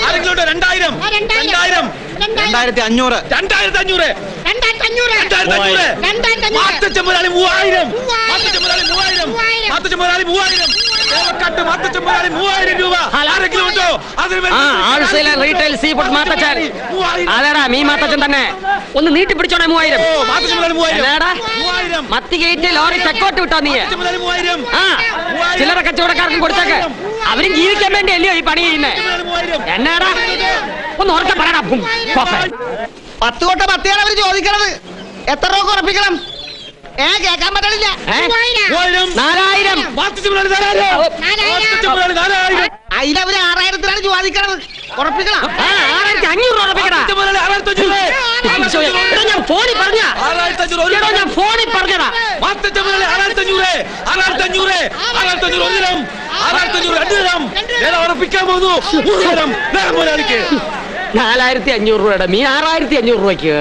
ആരെങ്കിലും ഉണ്ടോ? 2000 2500 2500 മാത്തച്ചമ്പുരാളി 3000 മാത്തച്ചമ്പുരാളി 3000 ദേവക്കാട്ട് മാത്തച്ചമ്പുരാളി 3000 രൂപ. ആരെങ്കിലും ഉണ്ടോ? Retail sea food Mathachan. അതെടാ മീൻ മാത്തച്ചൻ തന്നെ. ഒന്ന് നീട്ടി പിടിച്ചോണേ 3000. മത്തി ഗേറ്റ് ലോറി തെക്കോട്ട് വിട്ടോ നീ. ചില്ലറ കച്ചവടക്കാർക്കും കൊടുത്തേക്ക്. അവരും ജീവിക്കാൻ വേണ്ടി അല്ലയോ ഈ പണി ചെയ്യുന്നേ? എന്നാടാ ഒന്ന് ഉറക്കെ പറയടാ. 10 കൊട്ട മത്തിയാണ് അവര് ചോദിക്കണത്. എത്ര രൂപ ഉറപ്പിക്കണം? കേക്കാൻ പറ്റണില്ല. 4000. അതിലവര് 6000-ത്തിനാണ് ചോദിക്കണത്. ഉറപ്പിക്കണം. 6500 ഉറപ്പിക്കടാ. ഞാൻ ഫോണിൽ പറഞ്ഞതാ. ഉറപ്പിക്കാൻ പോകുന്നു. 4500 രൂപയുടെ മീ 6500 രൂപയ്ക്ക്.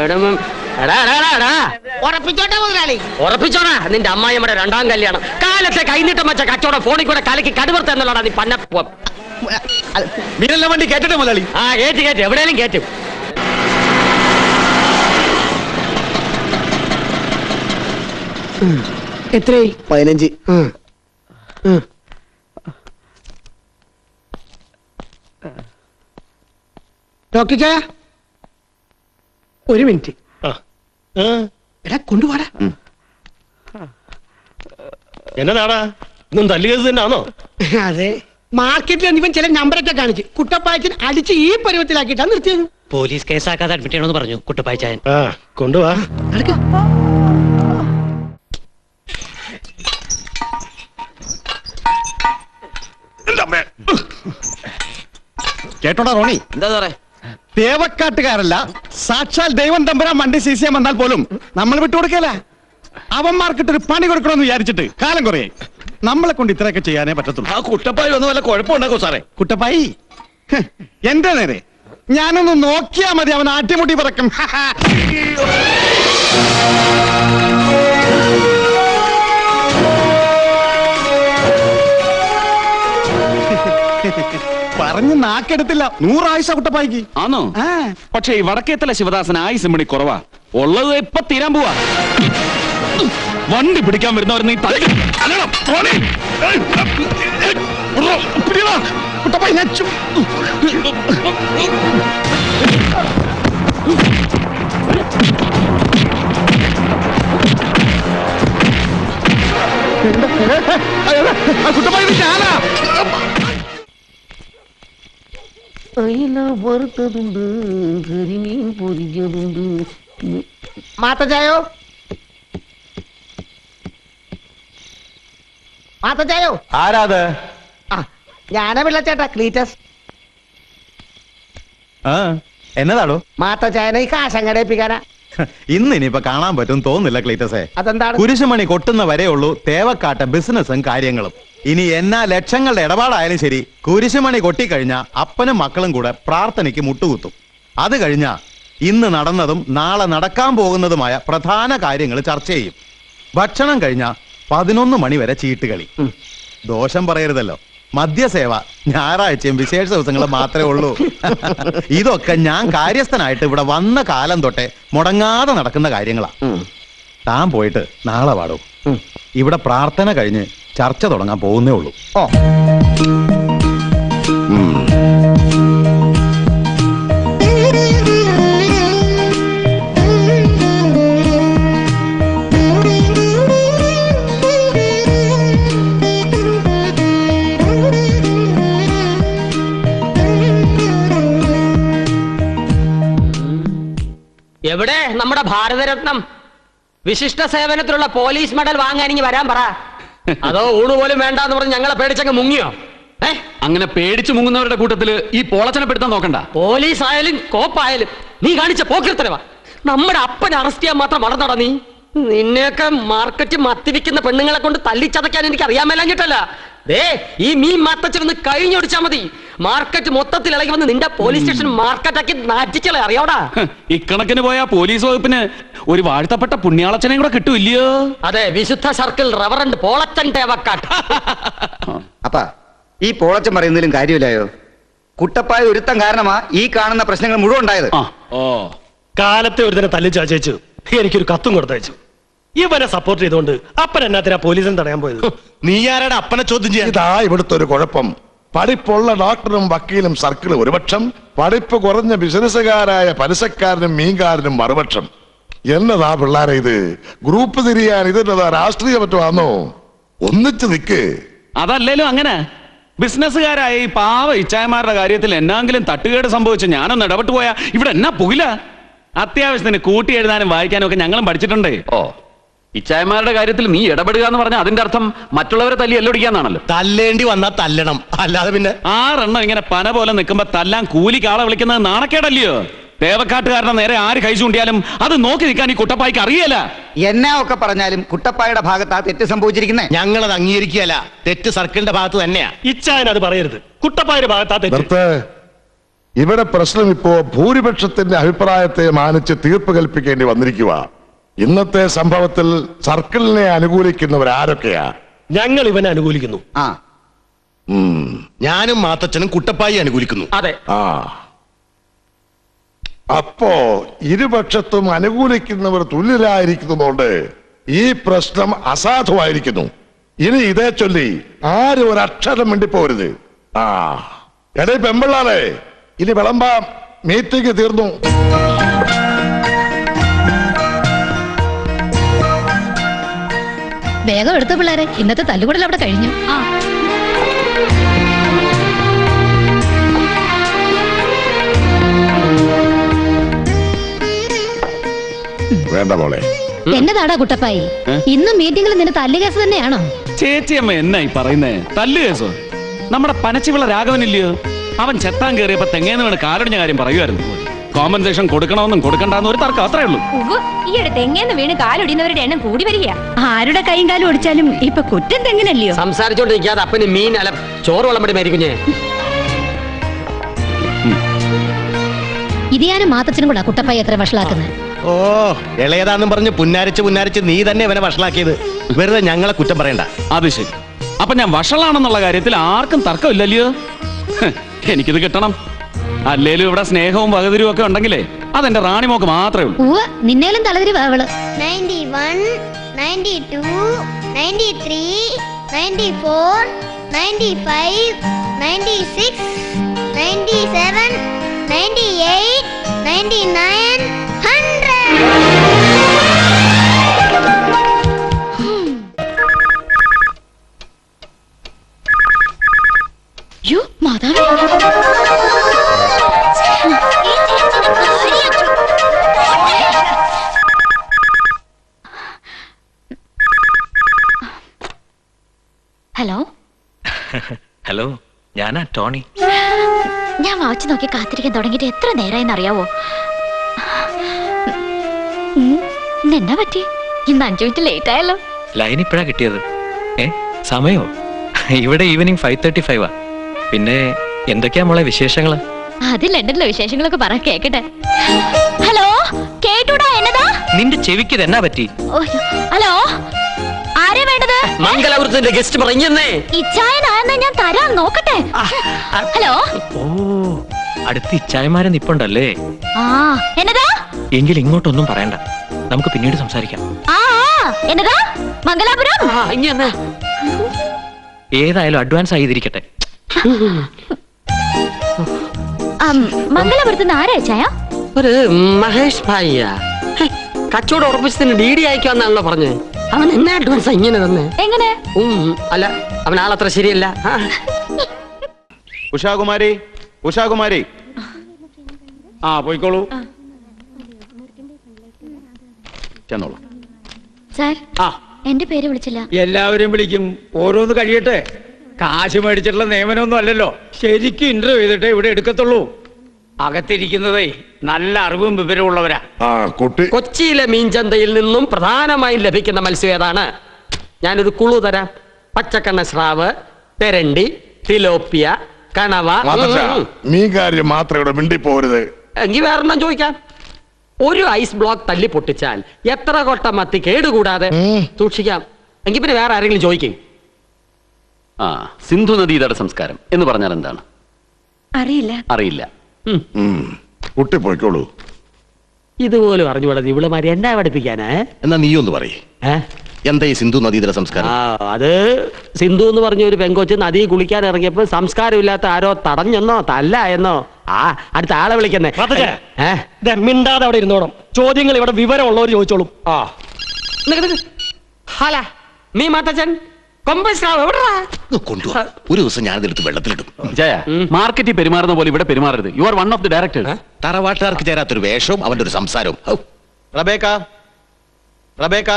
ഉറപ്പിച്ചോട്ടെ മുതലാളി. ഉറപ്പിച്ചോടാ. നിന്റെ അമ്മായിയുടെ 2ാം കല്യാണം കാലത്തെ കൈനീട്ടം വെച്ച കച്ചവടം ഫോണിൽ കൂടെ കലക്കി കടുവർത്ത എന്നുള്ളതാ നീ പന്ന. മീനെല്ലാം വണ്ടി കേട്ടിട്ട് മുതലാളി. കേറ്റ് എവിടെയും കേറ്റും. എത്രയായി? 15. ഡോക്ടർ ചായ ഒരു മിനിറ്റ്. എടാ കൊണ്ടുപോടാ. എന്നതാടാ ഇന്നും തല്ലു കേസ് തന്നെയാണോ? അതെ, മാർക്കറ്റിൽ ഇവൻ ചില നമ്പറൊക്കെ കാണിച്ച് കുട്ടപ്പായച്ചൻ അടിച്ച് ഈ പരുവത്തിലാക്കിയിട്ടാണ് നിർത്തിയത്. പോലീസ് കേസാക്കാതെ അഡ്മിറ്റ് ചെയ്യണമെന്ന് പറഞ്ഞു കുട്ടപ്പായച്ചായൻ. കൊണ്ടുപോവാ. കേട്ടോടാ റോണി, എന്താ സാറേ? തേവക്കാട്ടുകാരല്ല, സാക്ഷാൽ ദൈവം തമ്പുരാൻ വണ്ടി സീസ് ചെയ്യാൻ വന്നാൽ പോലും നമ്മൾ വിട്ടുകൊടുക്കല. അവന്മാർക്കിട്ടൊരു പണി കൊടുക്കണമെന്ന് വിചാരിച്ചിട്ട് കാലം കുറേ. നമ്മളെ കൊണ്ട് ഇത്രയൊക്കെ ചെയ്യാനേ പറ്റത്തുള്ളൂ. ആ കുട്ടപ്പായി ഒന്നും വല്ല കുഴപ്പമുണ്ടാക്കോ സാറേ? കുട്ടപ്പായി എന്റെ നേരെ ഞാനൊന്ന് നോക്കിയാ മതി, അവൻ ആട്ടിമുട്ടി പറക്കും. പറഞ്ഞ് നാക്കെടുത്തില്ല. 100 ആയുസ കുട്ടപ്പായിക്ക് ആണോ? പക്ഷേ ഈ വടക്കേത്തല ശിവദാസൻ ആയുസ് മണി കുറവാ. ഉള്ളത് ഇപ്പൊ തീരാൻ പോവാ. വണ്ടി പിടിക്കാൻ വരുന്നവർ നീ കുട്ടപ്പായി കുട്ടപ്പായി ഞാനാ. വറുത്തതുണ്ട്, കരിമീൻ പൊരിച്ചതുണ്ട്. മാത്തച്ചായോ മാത്തച്ചായോ? ആരാത്? ഞാനാ പിള്ളച്ചേട്ടാ, ക്ലീറ്റസ്. എന്നതാണോ? മാത്തച്ചായനെ ഈ കാശങ്ങടേപ്പിക്കാനാ. ഇന്ന് ഇനിയിപ്പൊ കാണാൻ പറ്റും തോന്നില്ല ക്ലീറ്റസേ. അതെന്താണ്? കുരിശുമണി കൊട്ടുന്ന വരെയുള്ളൂ തേവക്കാട്ട ബിസിനസ്സും കാര്യങ്ങളും. ഇനി എന്നാ ലക്ഷങ്ങളുടെ ഇടപാടായാലും ശരി, കുരിശുമണി കൊട്ടിക്കഴിഞ്ഞ അപ്പനും മക്കളും കൂടെ പ്രാർത്ഥനയ്ക്ക് മുട്ടുകുത്തും. അത് കഴിഞ്ഞ ഇന്ന് നടന്നതും നാളെ നടക്കാൻ പോകുന്നതുമായ പ്രധാന കാര്യങ്ങൾ ചർച്ച ചെയ്യും. ഭക്ഷണം കഴിഞ്ഞ 11 മണി വരെ ചീട്ടുകളി. ദോഷം പറയരുതല്ലോ, മദ്യസേവ ഞായറാഴ്ചയും വിശേഷ ദിവസങ്ങളും മാത്രമേ ഉള്ളൂ. ഇതൊക്കെ ഞാൻ കാര്യസ്ഥനായിട്ട് ഇവിടെ വന്ന കാലം തൊട്ടേ മുടങ്ങാതെ നടക്കുന്ന കാര്യങ്ങളാ. താൻ പോയിട്ട് നാളെ പാടും. ഇവിടെ പ്രാർത്ഥന കഴിഞ്ഞ് ചർച്ച തുടങ്ങാൻ പോകുന്നേ ഉള്ളൂ. എവിടെ നമ്മുടെ ഭാരതരത്നം? വിശിഷ്ട സേവനത്തിലുള്ള പോലീസ് മെഡൽ വാങ്ങാൻ ഇനി വരാൻ പറ. അതോ ഊണ് പോലും വേണ്ടാന്ന് പറഞ്ഞ് ഞങ്ങളെ പേടിച്ചങ്ങ് മുങ്ങിയോ? അങ്ങനെ പേടിച്ചു മുങ്ങുന്നവരുടെ കൂട്ടത്തില് ഈ പോളച്ചനെ പെടുത്താൻ നോക്കണ്ട. പോലീസ് ആയാലും കോപ്പായാലും നീ കാണിച്ച പോക്കിർത്തരവാ. നമ്മുടെ അപ്പനെ അറസ്റ്റ് ചെയ്യാൻ മാത്രം വളർന്നടാ നീ. നിന്നെയൊക്കെ മാർക്കറ്റ് മത്തിവിക്കുന്ന പെണ്ണുങ്ങളെ കൊണ്ട് തല്ലിച്ചതയ്ക്കാൻ എനിക്ക് അറിയാൻ മേലാഞ്ഞിട്ടല്ല. ദേ ഈ മീൻ മാത്തച്ചൊന്ന് കഴിഞ്ഞൊടിച്ചാ മതി. മാർക്കറ്റ് മൊത്തത്തിൽ ഇളകി വന്ന് നിന്റെ പോലീസ് സ്റ്റേഷൻ മാർക്കറ്റാക്കി നാറ്റിക്കളെ അറിയാവടാ. ഇക്കണക്കിന് പോയ പോലീസ് വകുപ്പിന് ഒരു വാഴ്ത്തപ്പെട്ട പുണ്യാളച്ചനെയും കൂടെ കിട്ടൂല്ലയോ? അതെ, വിശുദ്ധ സർക്കിൾ റവറന്റ് പോളച്ചൻ തേവക്കാട്ട്. അപ്പ ഈ പോളച്ചൻ പറയുന്നതിലും കാര്യമില്ലായോ? കുട്ടപ്പായ ഒരുത്തം കാരണമാ ഈ കാണുന്ന പ്രശ്നങ്ങൾ മുഴുവൻ ഉണ്ടായത്. ഓ കാലത്തെ ഒരു ദിനം തല്ലിച്ചാച്ചേച്ചു എനിക്കൊരു കത്തും കൊടുത്തയച്ചു. ഇവനെ സപ്പോർട്ട് ചെയ്തുകൊണ്ട് അപ്പൻ എന്നാത്തിനാ പോലീസിനെ തടയാൻ പോയത്? നീ ആരുടെ അപ്പനെ ചോദ്യം ചെയ്യാൻ? ഇതാ ഇവിടുത്തെ ഒരു കുഴപ്പം. പഠിപ്പുള്ള ഡോക്ടറും വക്കീലും സർക്കിളും ഒരുപക്ഷം, പഠിപ്പ് കുറഞ്ഞ ബിസിനസ്സുകാരായ പലിശക്കാരനും മീൻകാരനും മറുപക്ഷം. എന്നതാ പിള്ളാരെ ഇത്? ഗ്രൂപ്പ് തിരിയാൻ ഇതെന്നതാ രാഷ്ട്രീയ പറ്റുവാന്നോ? ഒന്നിച്ച് നിക്ക്. അതല്ലേലും അങ്ങനെ ബിസിനസ്സുകാരായ ഈ പാവ ഇച്ചായമാരുടെ കാര്യത്തിൽ എന്നാങ്കിലും തട്ടുകേട് സംഭവിച്ച് ഞാനൊന്ന് ഇടപെട്ട് പോയാ ഇവിടെ എന്നാ പുകില. അത്യാവശ്യത്തിന് കൂട്ടി എഴുതാനും വായിക്കാനും ഒക്കെ ഞങ്ങളും പഠിച്ചിട്ടുണ്ട്. ഓ ഇച്ചായമാരുടെ കാര്യത്തിൽ നീ ഇടപെടുക എന്ന് പറഞ്ഞാൽ അതിന്റെ അർത്ഥം മറ്റുള്ളവരെ തല്ലി എല്ലൊടിക്കാന്നാണല്ലോ. തല്ലേണ്ടി വന്നാ തല്ലണം, അല്ലാതെ പിന്നെ 6 എണ്ണം ഇങ്ങനെ പന പോലെ നിൽക്കുമ്പോ തല്ലാൻ കൂലിക്ക് ആളെ വിളിക്കുന്നത് നാണക്കേടല്ലയോ? തേവക്കാട്ടുകാരനെ നേരെ ആര് കൈ ചൂണ്ടിയാലും അത് നോക്കി നിൽക്കാൻ ഈ കുട്ടപ്പായ്ക്ക് അറിയല. എന്നാ ഒക്കെ പറഞ്ഞാലും കുട്ടപ്പായുടെ ഭാഗത്താ തെറ്റ് സംഭവിച്ചിരിക്കുന്നേ. ഞങ്ങളത് അംഗീകരിക്കുകയല്ല. തെറ്റ് സർക്കിളിന്റെ ഭാഗത്ത് തന്നെയാ. ഇച്ചായൻ അത് പറയരുത്. കുട്ടപ്പായുടെ ഭാഗത്താ തെറ്റ്. നിർത്ത്. ഇവിടെ പ്രശ്നം ഇപ്പോ ഭൂരിപക്ഷത്തിന്റെ അഭിപ്രായത്തെ മാനിച്ച് തീർപ്പ് കൽപ്പിക്കേണ്ടി വന്നിരിക്കുക. ഇന്നത്തെ സംഭവത്തിൽ സർക്കിളിനെ അനുകൂലിക്കുന്നവരാരൊക്കെയാ? ഞങ്ങൾ ഇവനെ അനുകൂലിക്കുന്നു. ആ ഞാനും മാത്തച്ഛനും കുട്ടപ്പായി അനുകൂലിക്കുന്നു. അതെ. ആ അപ്പോ ഇരുപക്ഷത്തും അനുകൂലിക്കുന്നവർ തുല്യരായിരിക്കുന്നതുകൊണ്ട് ഈ പ്രശ്നം അസാധുവായിരിക്കുന്നു. ഇനി ഇതേ ചൊല്ലി ആരും ഒരക്ഷരം മിണ്ടിപ്പോരുത്. ആ എടേ പെമ്പിള്ളാരെ, ഇനി വിളമ്പാം. മീറ്റിംഗ് തീർന്നു. വേഗം എടുത്ത പിള്ളേരെ, ഇന്നത്തെ തല്ലുകൂടൽ അവിടെ കഴിഞ്ഞു. വേണ്ട മോളെ. എന്നതാടാ കുട്ടപ്പായി, ഇന്നും മീറ്റിംഗിൽ നിന്റെ തല്ല് കേസ് തന്നെയാണോ? ചേച്ചിയമ്മ എന്നായി പറയുന്നേ? തല്ലു കേസോ? നമ്മുടെ പനച്ചിവിള രാഘവനില്ലയോ? അവൻ ചെത്താൻ കയറിയപ്പോ തെങ്ങേന്ന് വീണ് കാലൊടിഞ്ഞ കാര്യം പറയുമായിരുന്നു. കോമ്പൻസേഷൻ കൊടുക്കണമെന്നും കൊടുക്കണ്ടെന്നും ഒരു തർക്കം, അത്രേ ഉള്ളൂ. ഈയിടെ തെങ്ങേന്ന് വീണ് കാലൊടിയുന്നവരുടെ എണ്ണം കൂടി വരിക. ആരുടെ കൈയും കാലും ഒടിച്ചാലും ഇപ്പൊ കുറ്റം തെങ്ങിനല്ലയോ? സംസാരിച്ചോണ്ട് നിൽക്കാതെ അപ്പന് മീൻ അല്ല ചോറ് വിളമ്പടി മരിക്കുഞ്ഞേ. ഇത് ഞാനും മാത്തച്ഛനും കൂടാ കുട്ടപ്പായി എത്ര വഷളാക്കുന്നത്. ഓ, ഇളയതാന്നും പറഞ്ഞ് പുന്നാരിച്ച് നീ തന്നെ ഇവനെ വഷളാക്കിയത്. വെറുതെ ഞങ്ങളെ കുറ്റം പറയണ്ട. അത് ശരി. അപ്പൊ ഞാൻ വഷളാണെന്നുള്ള കാര്യത്തിൽ ആർക്കും തർക്കമില്ലല്ലയോ? എനിക്കിത് കിട്ടണം. അല്ലേലും ഇവിടെ സ്നേഹവും വകതിരിവും ഒക്കെ ഉണ്ടെങ്കിലേ അതെന്റെ റാണിമോക്ക് മാത്രമേ ഉള്ളൂ. നിന്നേലും തലതിരി അവള്. 91, 92, 93, 94, 95, 96, 97, 98, 99, 100. യോ മാതാവേ, ഹലോ. ഹലോ, ഞാനാ ടോണി. ഞാൻ വാച്ച് നോക്കി കാത്തിരിക്കാൻ തുടങ്ങിയിട്ട് എത്ര നേരമായെന്ന് അറിയാവോ? എന്നാ പറ്റി? ഇന്ന് 5 മിനിറ്റ് ലേറ്റ് ആയല്ലോ. ലൈൻ ഇപ്പഴാ കിട്ടിയത്. സമയോ? ഇവിടെ ഈവനിങ് 5:35. പിന്നെ എന്തൊക്കെയാ മോളെ വിശേഷങ്ങള്? അത് ലണ്ടനിലെ വിശേഷങ്ങളൊക്കെ പറ കേക്കട്ടെ. ഹലോ, കേട്ടൂടാ? എന്നതാ നിന്റെ ചെവിക്ക് എന്നാ പറ്റി? ഹലോ, ആരെ വേണ്ടത്? മംഗലാപുരത്തിന്റെ ഗസ്റ്റ് പറഞ്ഞേ. ഇച്ചായനായെന്നാ ഞാൻ തരാം, നോക്കട്ടെ. ഹലോ. ഓ, അടുത്ത് ഇച്ചായമാരെ നിപ്പുണ്ടല്ലേ? ആ, എന്നതാ? എങ്കിൽ ഇങ്ങോട്ടൊന്നും പറയണ്ട, നമുക്ക് പിന്നീട് സംസാരിക്കാം. ആ, എന്നതാ? മംഗലാപുരം. ഏതായാലും അഡ്വാൻസ് ആയിരിക്കട്ടെ. മംഗലാപുരത്ത് നിന്ന് ആരാ ചായ? ഒരു മഹേഷ് ഭായിയാ. കച്ചവടം ഉറപ്പിച്ചതിന് DD അയക്കാന്നാണല്ലോ പറഞ്ഞേ. അവൻ എന്നെ അഡ്വാൻസ് ഇങ്ങനെ തന്നെ? എങ്ങനെ? അല്ല, അവൻ ആളത്ര ശരിയല്ല. ഉഷാകുമാരി, ഉഷാകുമാരി. ആ പോയിക്കോളൂ. ചെന്നോളൂ. സാർ, എന്റെ പേര് വിളിച്ചില്ല. എല്ലാവരും വിളിക്കും, ഓരോന്ന് കഴിയട്ടെ. കാശ് മേടിച്ചിട്ടുള്ള നിയമനമൊന്നും അല്ലല്ലോ. ശരിക്കും ഇന്റർവ്യൂ ചെയ്തിട്ടേ ഇവിടെ എടുക്കത്തുള്ളൂ. അകത്തിരിക്കുന്നതേ നല്ല അറിവും വിവരവും ഉള്ളവരാ. കൊച്ചിയിലെ മീൻചന്തയിൽ നിന്നും പ്രധാനമായും ലഭിക്കുന്ന മത്സ്യം ഏതാണ്? ഞാനൊരു കുളു തരാം. പച്ചക്കണ്ണ സ്രാവ്, തെരണ്ടി, തിലോപ്പിയ, കണവ. മീൻ കാര്യം മാത്രം ഇവിടെ മിണ്ടിപ്പോരുത്. എങ്കിൽ വേറെണ്ണം ചോദിക്കാം. ഒരു ഐസ് ബ്ലോക്ക് തല്ലി പൊട്ടിച്ചാൽ എത്ര കൊട്ട മത്തി കേടുകൂടാതെ സൂക്ഷിക്കാം? എങ്കിൽ പിന്നെ വേറെ ആരെങ്കിലും ചോദിക്കും. സിന്ധു നദീതട സംസ്കാരം എന്ന് പറഞ്ഞാൽ എന്താണ്? അറിയില്ല. അറിയില്ല. കുട്ടി പോയിക്കോളൂ. ഇതുപോലും അറിഞ്ഞുകൂടാ ഇവളുമാരി എന്നാ പഠിപ്പിക്കാനാ? എന്നാ നീ ഒന്ന് പറയേ, ഏ? എന്താ ഈ സിന്ധു നദീതര സംസ്കാരം? അത് സിന്ധു എന്ന് പറഞ്ഞ ഒരു പെങ്കൊച്ച് നദി കുളിക്കാൻ ഇറങ്ങിയപ്പോ സംസ്കാരമില്ലാത്ത ആരോ തടഞ്ഞെന്നോ തല്ലായെന്നോ. അടുത്ത ആളെ വിളിക്കുന്നേ. മിണ്ടാതെ അവിടെ ഇരുന്നോണം. ചോദ്യങ്ങൾ ഇവിടെ വിവരമുള്ളവർ ചോദിച്ചോളും. ഹല നീ മാത്തച്ഛൻ കൊണ്ടുവാ, ഒരു ദിവസം ഞാനിതെടുത്ത് വെള്ളത്തിലിടും. ജയ, മാർക്കറ്റിൽ പെരുമാറുന്ന പോലെ ഇവിടെ പെരുമാറരുത്. You are one of the directors. തറവാട്ടുകാർക്ക് ചേരാത്തൊരു വേഷവും അവന്റെ ഒരു സംസാരവും. Rebecca, Rebecca.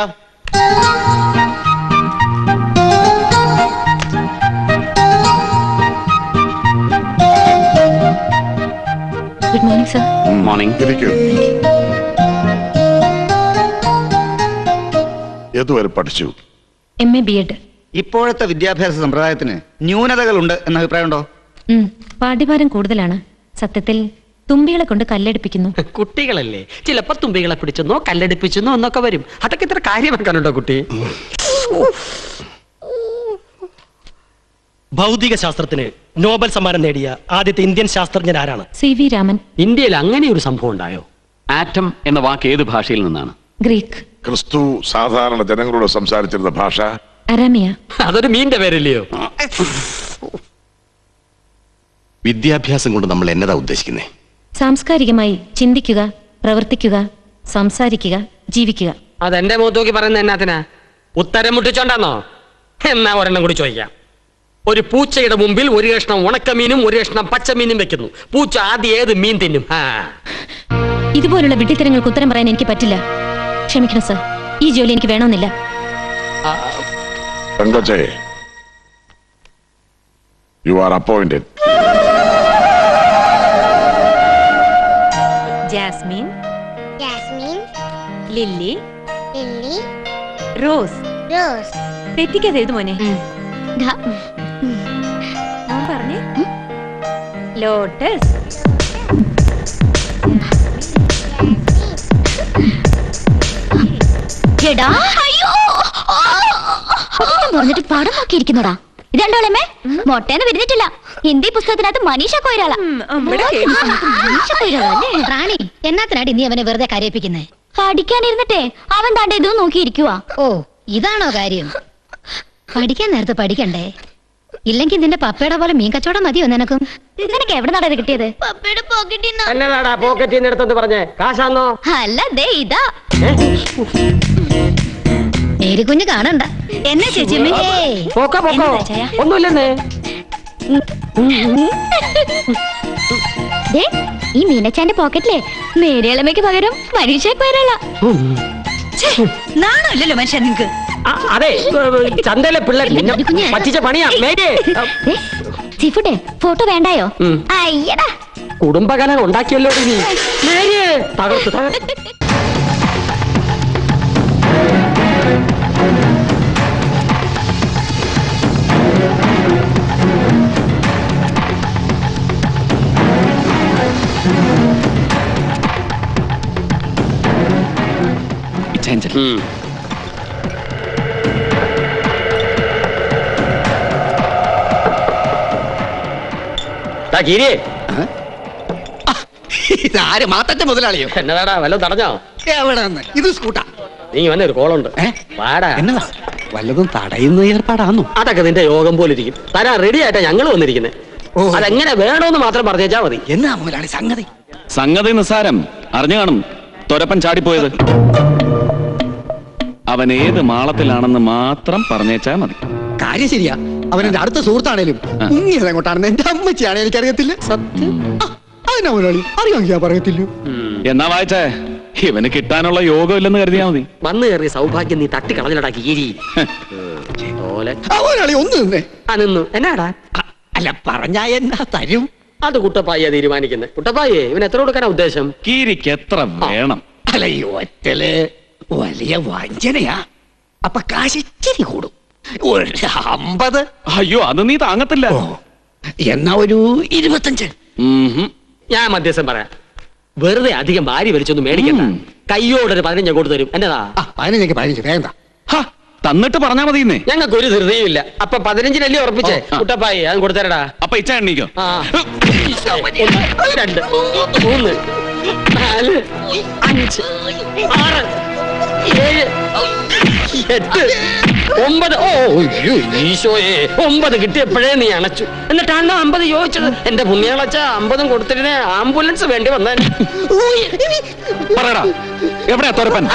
Good morning sir. Morning. ഇരിക്കൂ. ഏതുവരെ പഠിച്ചു? MA B.Ed. ഇപ്പോഴത്തെ വിദ്യാഭ്യാസ സമ്പ്രദായത്തിന് ന്യൂനതകളുണ്ട് എന്ന അഭിപ്രായമുണ്ടോ? പാഠ്യഭാരം കൂടുതലാണ്. സത്യത്തിൽ തുമ്പികളെ കൊണ്ട് കല്ലെടുപ്പിക്കുന്നു. കുട്ടികളല്ലേ, ചിലപ്പോ തുമ്പികളെ പിടിച്ചെന്നോ കല്ലടിപ്പിച്ചെന്നോ എന്നൊക്കെ വരും. അതൊക്കെ ഇത്ര കാര്യമാക്കാനുണ്ടോ കുട്ടി? ഭൗതിക ശാസ്ത്രത്തിന് നോബൽ സമ്മാനം നേടിയ ആദ്യത്തെ ഇന്ത്യൻ ശാസ്ത്രജ്ഞൻ ആരാണ്? CV രാമൻ. ഇന്ത്യയിൽ അങ്ങനെ ഒരു സംഭവം ഉണ്ടായോ? ആറ്റം എന്ന വാക്ക് ഏത് ഭാഷയിൽ നിന്നാണ്? ഗ്രീക്ക്. ക്രിസ്തു സാധാരണ ജനങ്ങളോട് സംസാരിച്ചിരുന്ന ഭാഷ? അരാമിയ. അതൊരു മീന്റെ പേരല്ലയോ? വിദ്യാഭ്യാസം കൊണ്ട് നമ്മൾ എന്നതാ ഉദ്ദേശിക്കുന്നേ? സാംസ്കാരികമായി ചിന്തിക്കുക, പ്രവർത്തിക്കുക, സംസാരിക്കുക, ജീവിക്കുക. അതെന്റെ മുഖത്തോക്കി പറയുന്ന എന്നാത്തിനാ? ഉത്തരം മുട്ടിച്ചോണ്ടാന്നോ? എന്നാ ഒരെണ്ണം കൂടി ചോദിക്കാം. ഒരു പൂച്ചയുടെ മുമ്പിൽ ഒരു കഷ്ണം ഉണക്കമീനും ഒരു കഷ്ണം പച്ചമീനും വെക്കുന്നു. പൂച്ച ആദ്യം ഏത് മീൻ തിന്നും? ഇതുപോലുള്ള വിഡ്ഢിത്തരങ്ങൾക്ക് ഉത്തരം പറയാൻ എനിക്ക് പറ്റില്ല. ക്ഷമിക്കണം സർ, ഈ ജോലി എനിക്ക് വേണമെന്നില്ല. പെങ്കൊച്ചേ, you are appointed. Jasmine, jasmine, lily, lily, rose. Rose. തെറ്റിക്കാതെ എഴുതു മോനെ. മോൻ പറഞ്ഞേ. ലോട്ടസ്. പറഞ്ഞിട്ട് പടം നോക്കിയിരിക്കുന്നോടാ. രണ്ടോളമേ മൊട്ടേന്ന് വിരിഞ്ഞിട്ടില്ല. ഹിന്ദി പുസ്തകത്തിനകത്ത് മനീഷ കൊയ്രാള. റാണി, എന്നാത്തിനാടി നീ അവനെ വെറുതെ കരയിപ്പിക്കുന്നേ? പഠിക്കാനിരുന്നിട്ടേ അവൻ താണ്ടെ ഇതും നോക്കിയിരിക്കുവാ. ഓ, ഇതാണോ കാര്യം? പഠിക്കാൻ നേരത്തെ പഠിക്കണ്ടേ? ഇല്ലെങ്കിൽ നിന്റെ പപ്പയുടെ പോലെ മീൻ കച്ചവടം മതിയോ നിനക്കും? നിനക്ക് എവിടെ നടാ കിട്ടിയത്? പപ്പയുടെ പോക്കറ്റിൽ. എന്നതാടാ പോക്കറ്റിൽ നിന്ന് എടുത്തെന്ന് പറഞ്ഞേ? കാശാന്നോ? അല്ല, ദേ ഇതാ. മേരി കുഞ്ഞ് കാണണ്ട. എന്നാ ചേച്ചി? ഒന്നുമില്ലെന്നേ. ഈ മീനച്ചാന്റെ പോക്കറ്റിലെ മേരിയളമയ്ക്ക് പകരം മനീഷ പോരാള. നാണല്ലോ മനുഷ്യ നിങ്ങക്ക്. അതെ, ചന്തയിലെ പിള്ളേർ പറ്റിച്ച പണിയാ. സീഫുഡേ, ഫോട്ടോ വേണ്ടായോ? അയ്യടാ, കുടുംബകലം ഉണ്ടാക്കിയല്ലോ നീ. തകർത്തു തകർത്തു. ഇതാര് മാത്തച്ഛ മുതലാളിയോ? എന്നതാടാ വല്ലതും തടഞ്ഞോ? എവിടെ ഇത് സ്കൂട്ടാ? നീ വന്ന ഒരു കോളുണ്ട്. പാടാ. എന്നതാ? വല്ലതും തടയുന്ന ഏർപ്പാടാന്നു? അതൊക്കെ നിന്റെ യോഗം പോലെ ഇരിക്കും. തരാ റെഡി ആയിട്ടാ ഞങ്ങൾ വന്നിരിക്കുന്നത്. അതെങ്ങനെ വേണോന്ന് മാത്രം പറഞ്ഞേച്ചാ മതി. എന്നാ മുതലാളി സംഗതി? സംഗതി നിസ്സാരം. അറിഞ്ഞു കാണും തൊരപ്പൻ ചാടിപ്പോയത്. അവൻ ഏത് മാളത്തിലാണെന്ന് മാത്രം പറഞ്ഞേച്ചാ മതി. കാര്യം ശരിയാ. അവൻ എന്റെ അടുത്ത സുഹൃത്താണേലും മുങ്ങിയത് എങ്ങോട്ടാണെന്ന് എന്റെ അമ്മച്ചിയാണ് എനിക്കറിയത്തില്ല. സത്യം. അതിനാ മുതലാളി അറിയാമെങ്കിൽ പറയത്തില്ലു. എന്നാ വായിച്ചേ, ഇവന് കിട്ടാനുള്ള യോഗം ഇല്ലെന്ന് കരുതിയാ മതി. വന്നു കയറിയ സൗഭാഗ്യം നീ തട്ടി കളഞ്ഞിടാക്കി. മുതലാളി ഒന്ന് നിന്നേ. നിന്നു. എന്നാടാ? അല്ല, പറഞ്ഞാ എന്നാ തരും? അത് കുട്ടപ്പായ തീരുമാനിക്കുന്നത്. കുട്ടപ്പായേ, ഇവൻ എത്ര കൊടുക്കാനാ ഉദ്ദേശം? കീരിക്ക് എത്ര വേണം? അല്ല, ഈ ഒറ്റല് വലിയ വഞ്ചനയാ. അപ്പൊ കാശ് ഇച്ചിരി കൂടും. 50. അയ്യോ, അത് നീ താങ്ങത്തില്ല. എന്നാ ഒരു 25. ഞാൻ മധ്യസ്ഥം പറയാം. വെറുതെ അധികം ഭാര്യ വലിച്ചൊന്നും മേടിക്കണ്ട. കയ്യോടൊരു 15 കൊടുത്തു തരും. എന്നതാ? 15 വേണ്ട. തന്നിട്ട് പറഞ്ഞാ മതിന്നേ. ഞങ്ങൾക്ക് ഒരു ധൃതിയും ഇല്ല. അപ്പൊ 15 ഉറപ്പിച്ചേ. കുട്ടപ്പായി അത് കൊടുത്തരടാ. അപ്പൊ ഇച്ച എണ്ണീക്കോ. രണ്ട്, മൂന്ന്, നാല്, അഞ്ച്, ആറ്, ഏഴ്, എട്ട്, 9. ഓ അയ്യോ ഈശോയെ, 9 കിട്ടിയപ്പോഴേ നീ അണച്ചു. എന്നിട്ടാണ് 50 ചോദിച്ചത്. എന്റെ പുണ്യാളച്ച 50 കൊടുത്തിരുന്നേ ആംബുലൻസ് വേണ്ടി വന്നേ. പറയടാ, എവിടെയാ തോരപ്പൻ?